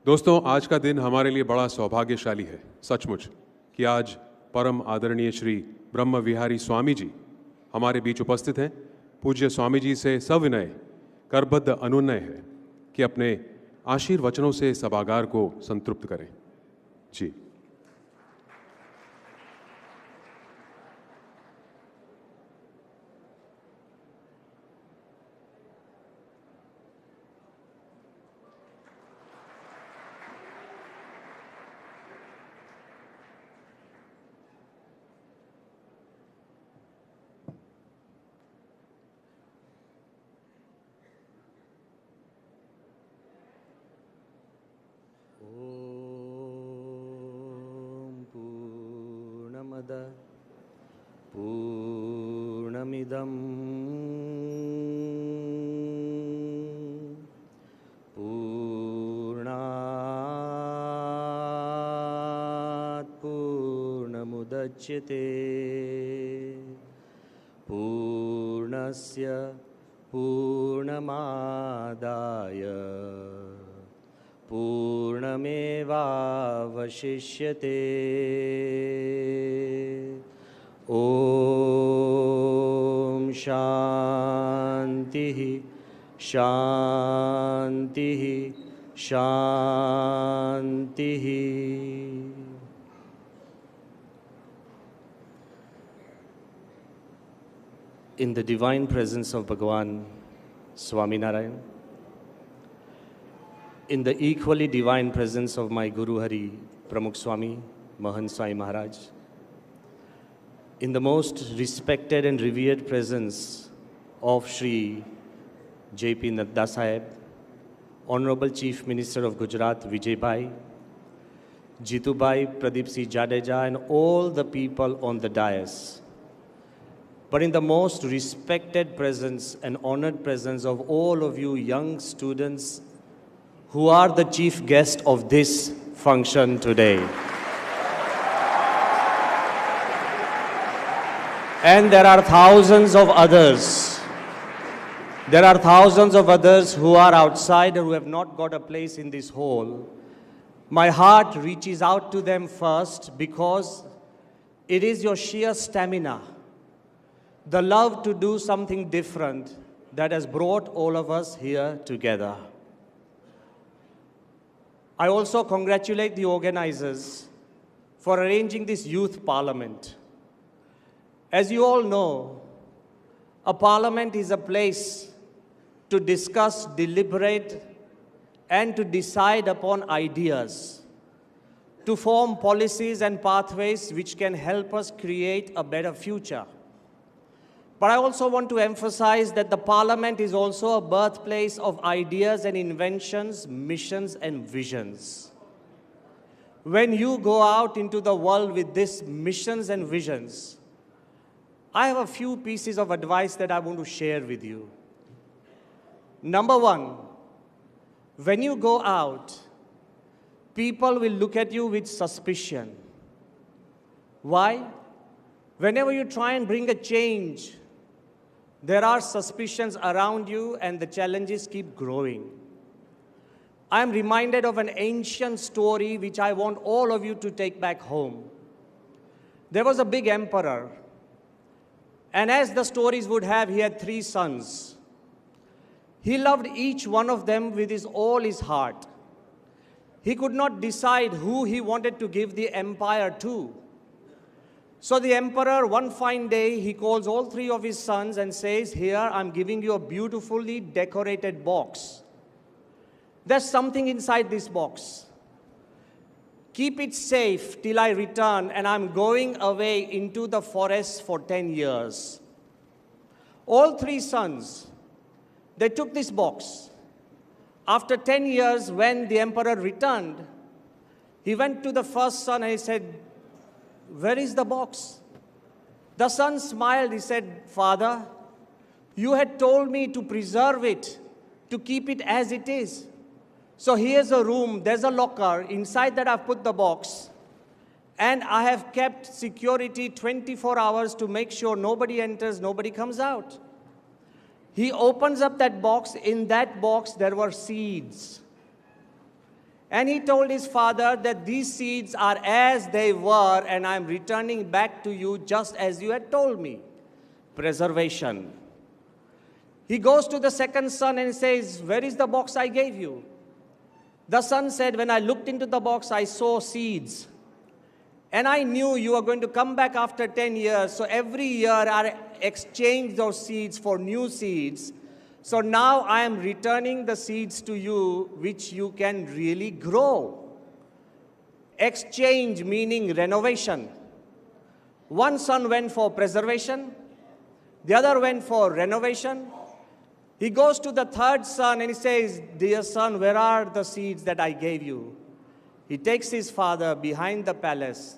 दोस्तों, आज का दिन हमारे लिए बड़ा सौभाग्यशाली है सचमुच कि आज परम आदरणीय श्री ब्रह्म विहारी स्वामी जी हमारे बीच उपस्थित हैं। पूज्य स्वामी जी से सविनय करबद्ध अनुनय है कि अपने आशीर्वचनों से सभागार को संतृप्त करें। जी। पूर्णमिदं पूर्णात् पूर्णमुदच्यते पूर्णस्य पूर्णमादाय पूर्णमेवावशिष्यते। ॐ शान्तिः शान्तिः शान्तिः। In the divine presence of Bhagavan Swaminarayan, in the equally divine presence of my Guru Hari Pramukh Swami, Mahan Sai Maharaj, in the most respected and revered presence of Shri J.P. Nadda Sahib, Honorable Chief Minister of Gujarat Vijay Bhai, Jitu Bhai, Pradeep Si Jadeja, and all the people on the dais, but in the most respected presence and honored presence of all of you young students who are the chief guest of this function today. And there are thousands of others. There are thousands of others who are outside or who have not got a place in this hall. My heart reaches out to them first because it is your sheer stamina, the love to do something different that has brought all of us here together. I also congratulate the organizers for arranging this youth parliament. As you all know, a parliament is a place to discuss, deliberate, and to decide upon ideas, to form policies and pathways which can help us create a better future. But I also want to emphasize that the parliament is also a birthplace of ideas and inventions, missions and visions. When you go out into the world with these missions and visions, I have a few pieces of advice that I want to share with you. Number one, when you go out, people will look at you with suspicion. Why? Whenever you try and bring a change, there are suspicions around you and the challenges keep growing. I am reminded of an ancient story which I want all of you to take back home. There was a big emperor, and as the stories would have, he had 3 sons. He loved each one of them with all his heart. He could not decide who he wanted to give the empire to. So the emperor, one fine day, he calls all 3 of his sons and says, "Here, I'm giving you a beautifully decorated box. There's something inside this box. Keep it safe till I return, and I'm going away into the forest for 10 years. All 3 sons, they took this box. After 10 years, when the emperor returned, he went to the first son and he said, "Where is the box?" The son smiled. He said, "Father, you had told me to preserve it, to keep it as it is. So here's a room, there's a locker. Inside that I've put the box. And I have kept security 24 hours to make sure nobody enters, nobody comes out." He opens up that box. In that box, there were seeds. And he told his father that these seeds are as they were, and I'm returning back to you just as you had told me. Preservation. He goes to the second son and says, where is the box I gave you? The son said, when I looked into the box, I saw seeds. And I knew you were going to come back after 10 years. So every year I exchange those seeds for new seeds. So now I am returning the seeds to you, which you can really grow. Exchange meaning renovation. One son went for preservation. The other went for renovation. He goes to the third son and he says, dear son, where are the seeds that I gave you? He takes his father behind the palace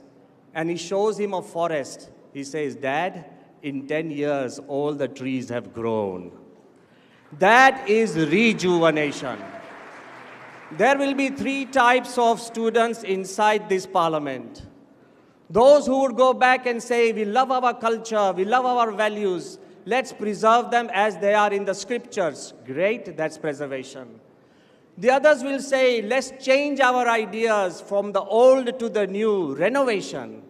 and he shows him a forest. He says, Dad, in 10 years, all the trees have grown. That is rejuvenation. There will be 3 types of students inside this parliament. Those who would go back and say, we love our culture, we love our values, let's preserve them as they are in the scriptures. Great, that's preservation. The others will say, let's change our ideas from the old to the new, renovation.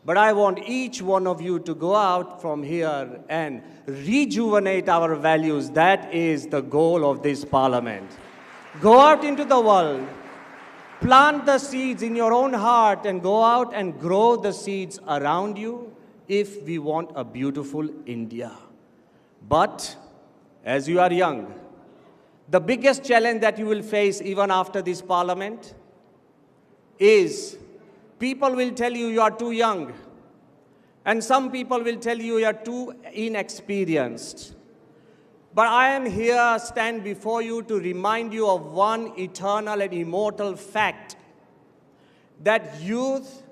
But I want each one of you to go out from here and rejuvenate our values. That is the goal of this parliament. Go out into the world, plant the seeds in your own heart and go out and grow the seeds around you if we want a beautiful India. But as you are young, the biggest challenge that you will face even after this parliament is people will tell you you are too young. And some people will tell you you are too inexperienced. But I am here, stand before you to remind you of one eternal and immortal fact, that youth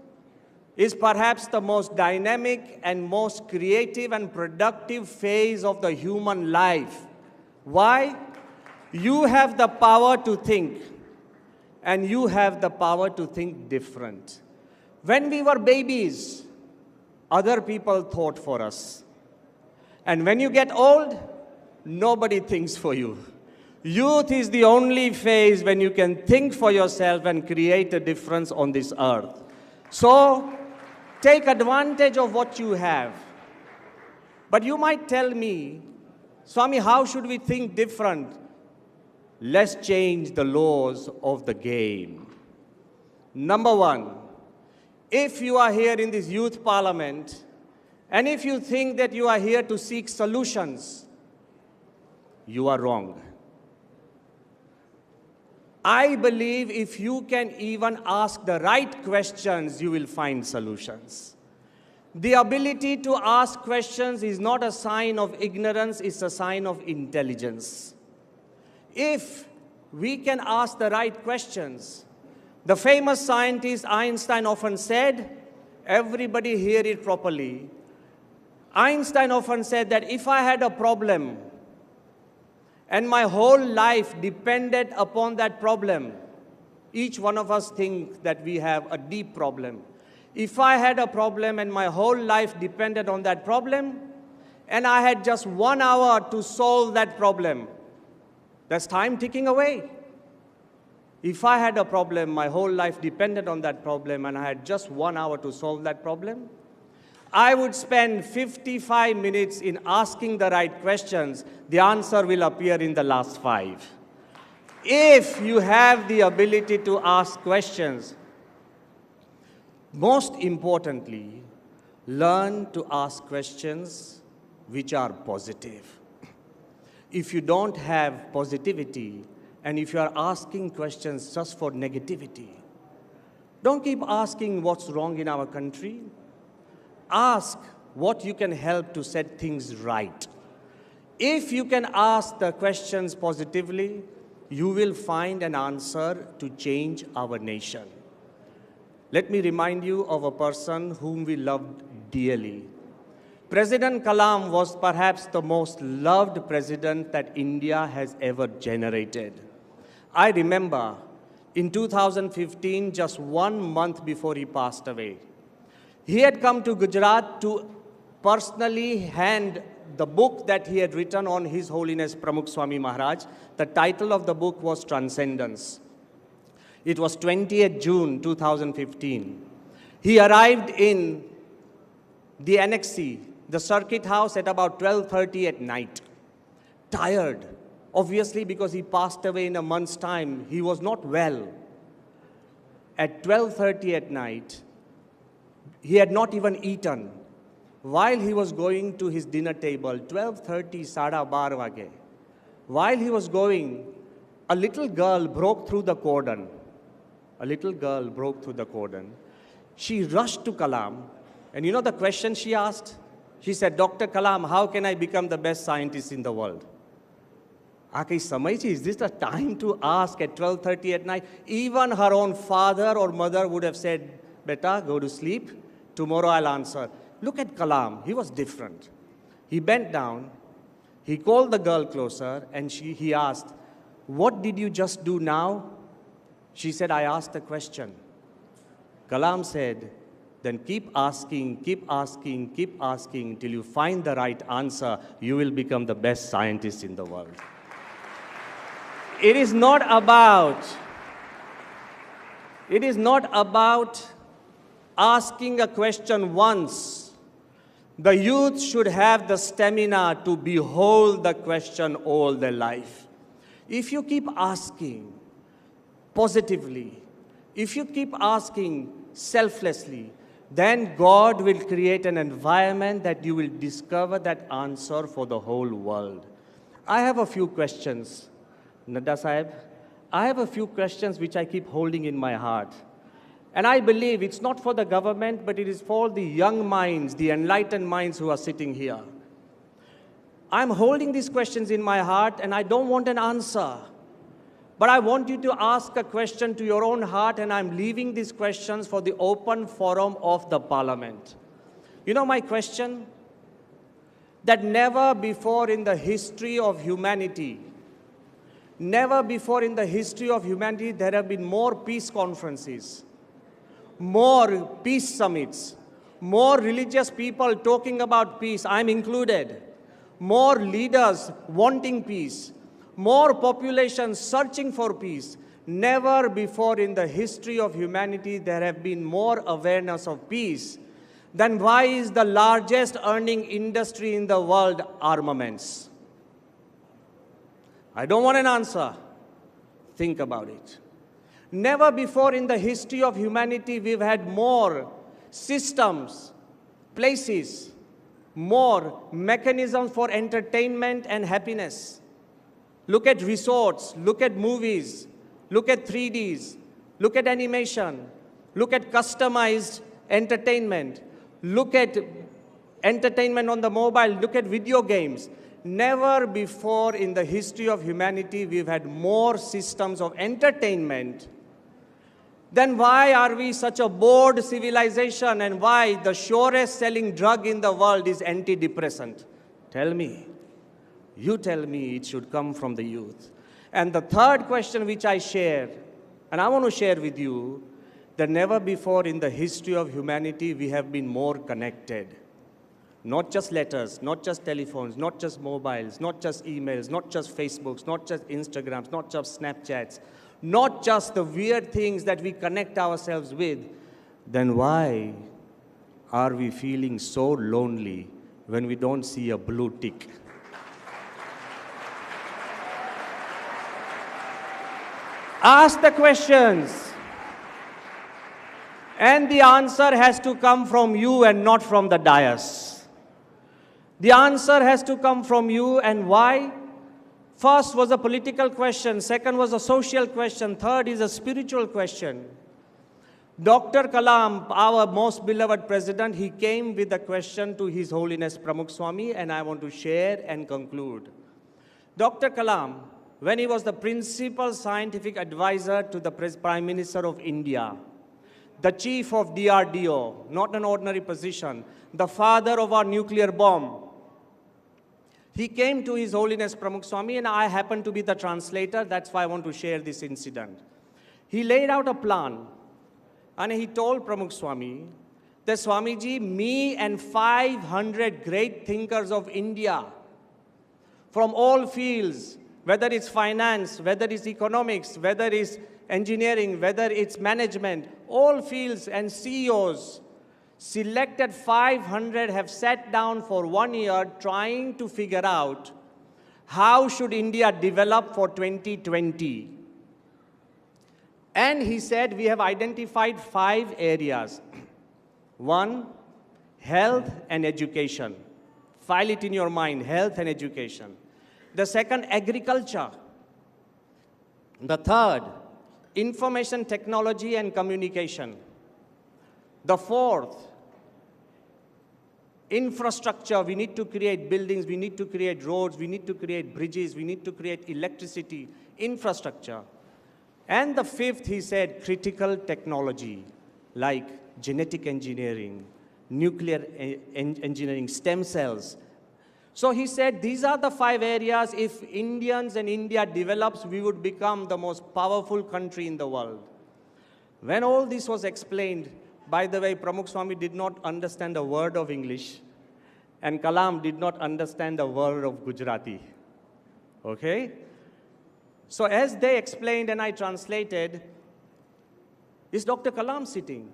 is perhaps the most dynamic and most creative and productive phase of the human life. Why? You have the power to think, and you have the power to think different. When we were babies, other people thought for us. And when you get old, nobody thinks for you. Youth is the only phase when you can think for yourself and create a difference on this earth. So, take advantage of what you have. But you might tell me, Swami, how should we think different? Let's change the laws of the game. Number 1, if you are here in this youth parliament, and if you think that you are here to seek solutions, you are wrong. I believe if you can even ask the right questions, you will find solutions. The ability to ask questions is not a sign of ignorance, it's a sign of intelligence. If we can ask the right questions, the famous scientist Einstein often said, everybody hear it properly. Einstein often said that if I had a problem and my whole life depended upon that problem, each one of us think that we have a deep problem. If I had a problem and my whole life depended on that problem, and I had just 1 hour to solve that problem, that's time ticking away. If I had a problem, my whole life depended on that problem, and I had just 1 hour to solve that problem, I would spend 55 minutes in asking the right questions. The answer will appear in the last 5. If you have the ability to ask questions, most importantly, learn to ask questions which are positive. If you don't have positivity, and if you are asking questions just for negativity, don't keep asking what's wrong in our country. Ask what you can help to set things right. If you can ask the questions positively, you will find an answer to change our nation. Let me remind you of a person whom we loved dearly. President Kalam was perhaps the most loved president that India has ever generated. I remember in 2015, just 1 month before he passed away, he had come to Gujarat to personally hand the book that he had written on His Holiness Pramukh Swami Maharaj. The title of the book was Transcendence. It was 20th June 2015. He arrived in the NXC, the circuit house, at about 12:30 at night. Tired, obviously because he passed away in a month's time. He was not well. At 12:30 at night, he had not even eaten. While he was going to his dinner table, 12:30, sada 12 vage, while he was going, a little girl broke through the cordon. A little girl broke through the cordon. She rushed to Kalam, and you know the question she asked? She said, "Dr. Kalam, how can I become the best scientist in the world?" Is this the time to ask at 12:30 at night? Even her own father or mother would have said, "Beta, go to sleep. Tomorrow I'll answer." Look at Kalam. He was different. He bent down. He called the girl closer, and he asked, "What did you just do now?" She said, "I asked a question." Kalam said, "Then keep asking, keep asking, keep asking till you find the right answer. You will become the best scientist in the world." It is not about asking a question once. The youth should have the stamina to behold the question all their life. If you keep asking positively, if you keep asking selflessly, then God will create an environment that you will discover that answer for the whole world. I have a few questions. Nadda Sahib, I have a few questions which I keep holding in my heart. And I believe it's not for the government, but it is for the young minds, the enlightened minds who are sitting here. I'm holding these questions in my heart, and I don't want an answer. But I want you to ask a question to your own heart, and I'm leaving these questions for the open forum of the Parliament. You know my question? That never before in the history of humanity, there have been more peace conferences, more peace summits, more religious people talking about peace, I'm included, more leaders wanting peace, more population searching for peace. Never before in the history of humanity there have been more awareness of peace. Then why is the largest earning industry in the world armaments? I don't want an answer. Think about it. Never before in the history of humanity we've had more systems, places, more mechanisms for entertainment and happiness. Look at resorts, look at movies, look at 3Ds, look at animation, look at customized entertainment, look at entertainment on the mobile, look at video games. Never before in the history of humanity we've had more systems of entertainment. Then why are we such a bored civilization, and why the surest selling drug in the world is antidepressant? Tell me. You tell me. It should come from the youth. And the third question which I share, and I want to share with you, that never before in the history of humanity we have been more connected. Not just letters, not just telephones, not just mobiles, not just emails, not just Facebooks, not just Instagrams, not just Snapchats, not just the weird things that we connect ourselves with. Then why are we feeling so lonely when we don't see a blue tick? Ask the questions. And the answer has to come from you and not from the dais. The answer has to come from you, and why? First was a political question, second was a social question, third is a spiritual question. Dr. Kalam, our most beloved president, he came with a question to His Holiness Pramukh Swami, and I want to share and conclude. Dr. Kalam, when he was the principal scientific advisor to the Prime Minister of India, the chief of DRDO, not an ordinary position, the father of our nuclear bomb, he came to His Holiness Pramukh Swami, and I happen to be the translator. That's why I want to share this incident. He laid out a plan, and he told Pramukh Swami that, Swamiji, me and 500 great thinkers of India from all fields, whether it's finance, whether it's economics, whether it's engineering, whether it's management, all fields and CEOs, selected 500 have sat down for 1 year trying to figure out how should India develop for 2020. And he said, we have identified 5 areas. 1, health and education. File it in your mind, health and education. The second, agriculture. The third, information technology and communication. The fourth, infrastructure. We need to create buildings, we need to create roads, we need to create bridges, we need to create electricity, infrastructure. And the fifth, he said, critical technology, like genetic engineering, nuclear engineering, stem cells. So he said, these are the 5 areas. If Indians and India develops, we would become the most powerful country in the world. When all this was explained, by the way, Pramukh Swami did not understand a word of English, and Kalam did not understand a word of Gujarati. Okay? So as they explained and I translated, is Dr. Kalam sitting?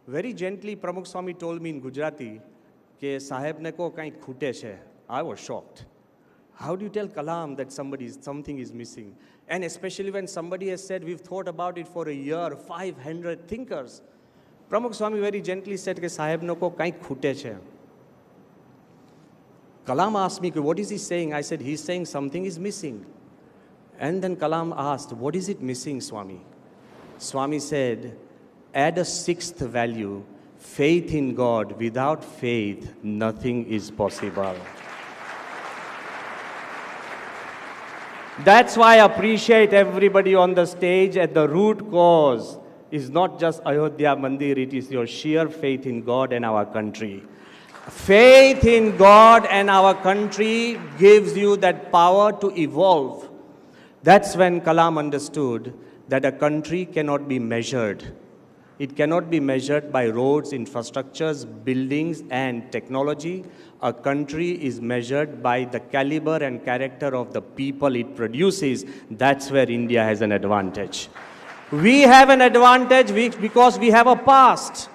Very gently, Pramukh Swami told me in Gujarati, ke saheb ne ko kain khute che. I was shocked. How do you tell Kalam that something is missing? And especially when somebody has said, we've thought about it for a year, 500 thinkers. Pramukh Swami very gently said, ke saheb ne ko kain khute che. Kalam asked me, what is he saying? I said, he's saying something is missing. And then Kalam asked, what is it missing, Swami? Swami said, add a 6th value, faith in God. Without faith, nothing is possible. That's why I appreciate everybody on the stage. At the root cause is not just Ayodhya Mandir, it is your sheer faith in God and our country. Faith in God and our country gives you that power to evolve. That's when Kalam understood that a country cannot be measured. It cannot be measured by roads, infrastructures, buildings, and technology. A country is measured by the caliber and character of the people it produces. That's where India has an advantage. We have an advantage because we have a past.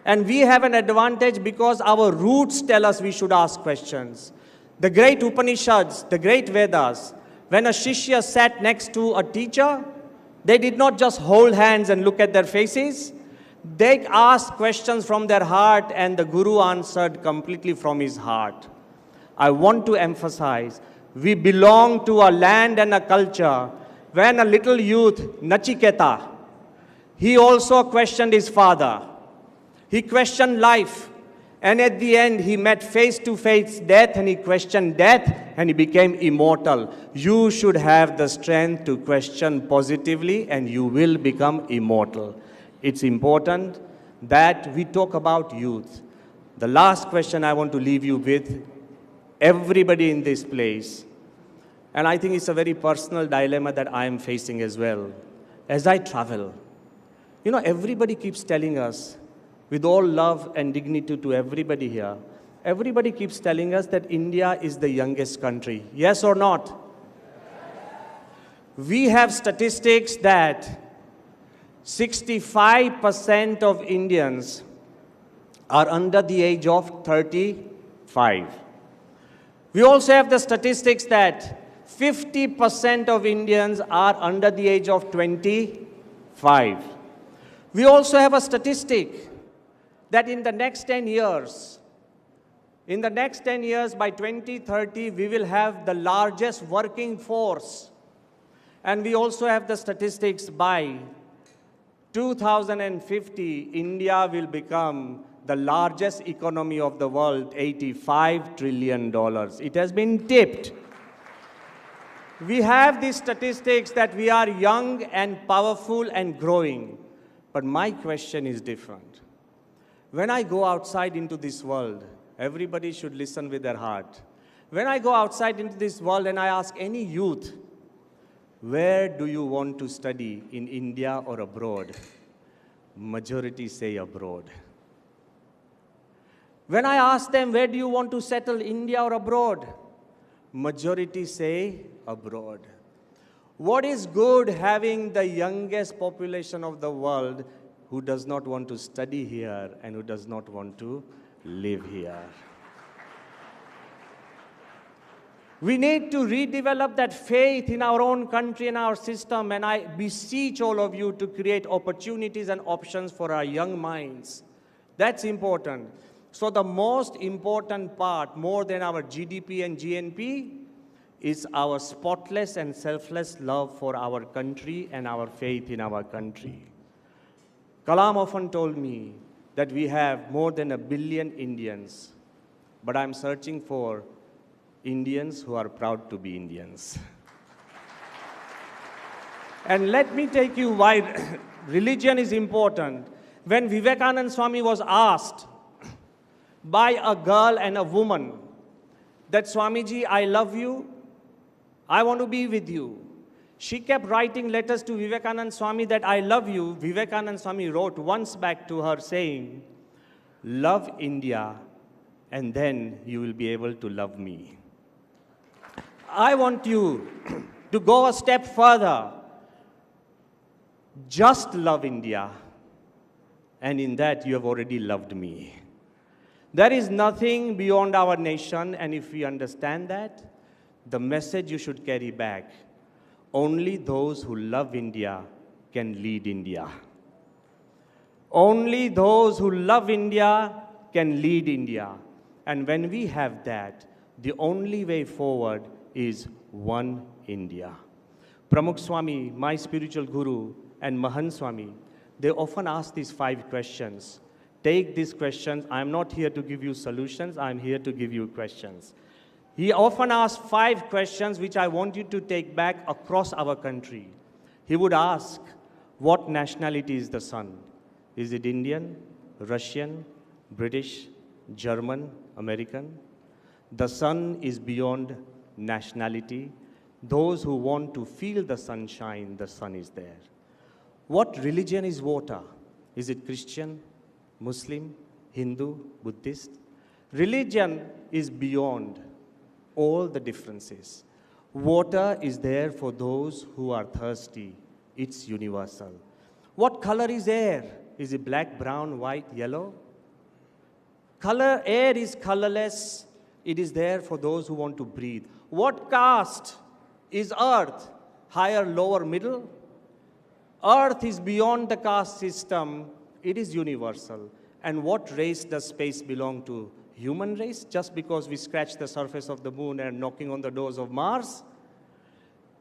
And we have an advantage because our roots tell us we should ask questions. The great Upanishads, the great Vedas, when a Shishya sat next to a teacher, they did not just hold hands and look at their faces. They asked questions from their heart, and the Guru answered completely from his heart. I want to emphasize, we belong to a land and a culture. When a little youth, Nachiketa, he also questioned his father. He questioned life. And at the end, he met face-to-face death, and he questioned death, and he became immortal. You should have the strength to question positively, and you will become immortal. It's important that we talk about youth. The last question I want to leave you with, everybody in this place, and I think it's a very personal dilemma that I am facing as well. As I travel, everybody keeps telling us, with all love and dignity to everybody here, everybody keeps telling us that India is the youngest country. Yes or not? We have statistics that 65% of Indians are under the age of 35. We also have the statistics that 50% of Indians are under the age of 25. We also have a statistic that in the next 10 years, by 2030, we will have the largest working force. And we also have the statistics by 2050, India will become the largest economy of the world, $85 trillion. It has been tipped. We have these statistics that we are young and powerful and growing. But my question is different. When I go outside into this world, everybody should listen with their heart. When I go outside into this world and I ask any youth, where do you want to study, in India or abroad? Majority say abroad. When I ask them, where do you want to settle, India or abroad? Majority say abroad. What is good having the youngest population of the world who does not want to study here and who does not want to live here? We need to redevelop that faith in our own country and our system, and I beseech all of you to create opportunities and options for our young minds. That's important. So the most important part, more than our GDP and GNP, is our spotless and selfless love for our country and our faith in our country. Kalam often told me that we have more than 1 billion Indians, but I'm searching for Indians who are proud to be Indians. And let me take you why religion is important. When Vivekananda Swami was asked by a girl and a woman that, Swamiji, I love you, I want to be with you. She kept writing letters to Vivekananda Swami that I love you. Vivekananda Swami wrote once back to her saying, love India and then you will be able to love me. I want you to go a step further. Just love India, and in that you have already loved me. There is nothing beyond our nation, and if we understand that, the message you should carry back, only those who love India can lead India. Only those who love India can lead India. And when we have that, the only way forward is one India. Pramukh Swami, my spiritual guru, and Mahan Swami, they often ask these 5 questions. Take these questions. I'm not here to give you solutions. I'm here to give you questions. He often asks 5 questions which I want you to take back across our country. He would ask, what nationality is the sun? Is it Indian, Russian, British, German, American? The sun is beyond nationality. Those who want to feel the sunshine, the sun is there. What religion is water? Is it Christian, Muslim, Hindu, Buddhist? Religion is beyond all the differences. Water is there for those who are thirsty. It's universal. What color is air? Is it black, brown, white, yellow? Air is colorless. It is there for those who want to breathe. What caste is earth? Higher, lower, middle? Earth is beyond the caste system. It is universal. And what race does space belong to? Human race? Just because we scratch the surface of the moon and knocking on the doors of Mars?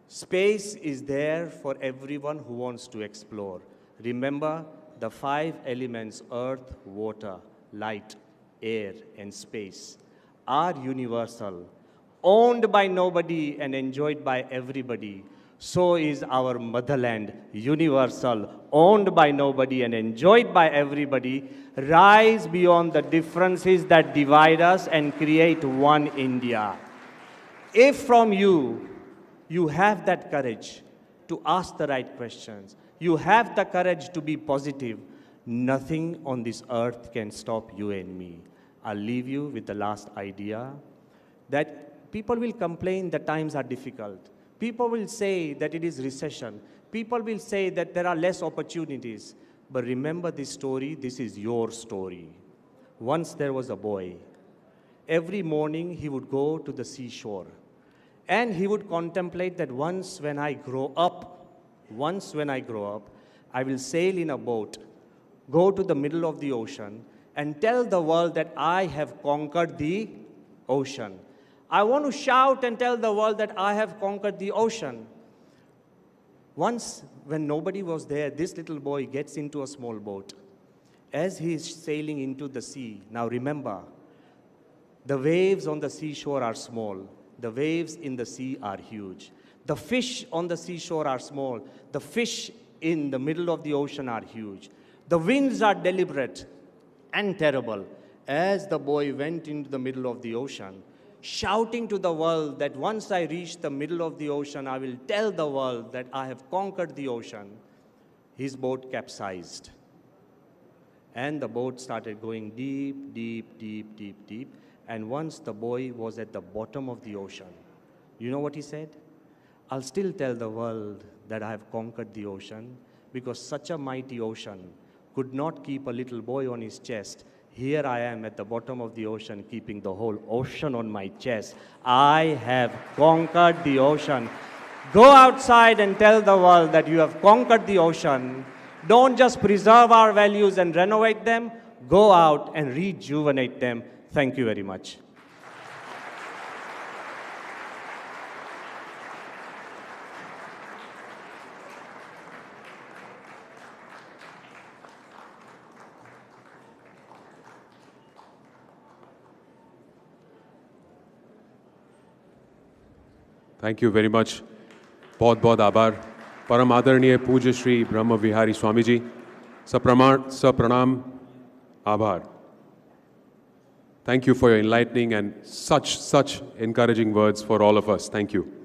Space is there for everyone who wants to explore. Remember the 5 elements, earth, water, light, air, and space, are universal, owned by nobody and enjoyed by everybody. So is our motherland, universal, owned by nobody and enjoyed by everybody. Rise beyond the differences that divide us and create one India. If from you have that courage to ask the right questions, you have the courage to be positive, nothing on this earth can stop you and me. I'll leave you with the last idea, that people will complain that times are difficult. People will say that it is recession. People will say that there are less opportunities. But remember this story, this is your story. Once there was a boy. Every morning he would go to the seashore. And he would contemplate that once when I grow up, I will sail in a boat, go to the middle of the ocean, and tell the world that I have conquered the ocean. I want to shout and tell the world that I have conquered the ocean. Once, when nobody was there, this little boy gets into a small boat. As he is sailing into the sea, now remember, the waves on the seashore are small. The waves in the sea are huge. The fish on the seashore are small. The fish in the middle of the ocean are huge. The winds are deliberate and terrible. As the boy went into the middle of the ocean, shouting to the world that once I reach the middle of the ocean, I will tell the world that I have conquered the ocean, his boat capsized. And the boat started going deep, deep, deep, deep, deep. And once the boy was at the bottom of the ocean, you know what he said? I'll still tell the world that I have conquered the ocean, because such a mighty ocean could not keep a little boy on his chest. Here I am at the bottom of the ocean, keeping the whole ocean on my chest. I have conquered the ocean. Go outside and tell the world that you have conquered the ocean. Don't just preserve our values and renovate them. Go out and rejuvenate them. Thank you very much. Thank you very much. बहुत बहुत आभार. परम आदरणीय पूज्य श्री ब्रह्म विहारी स्वामी जी, सप्रणाम, आभार. Thank you for your enlightening and such encouraging words for all of us. Thank you.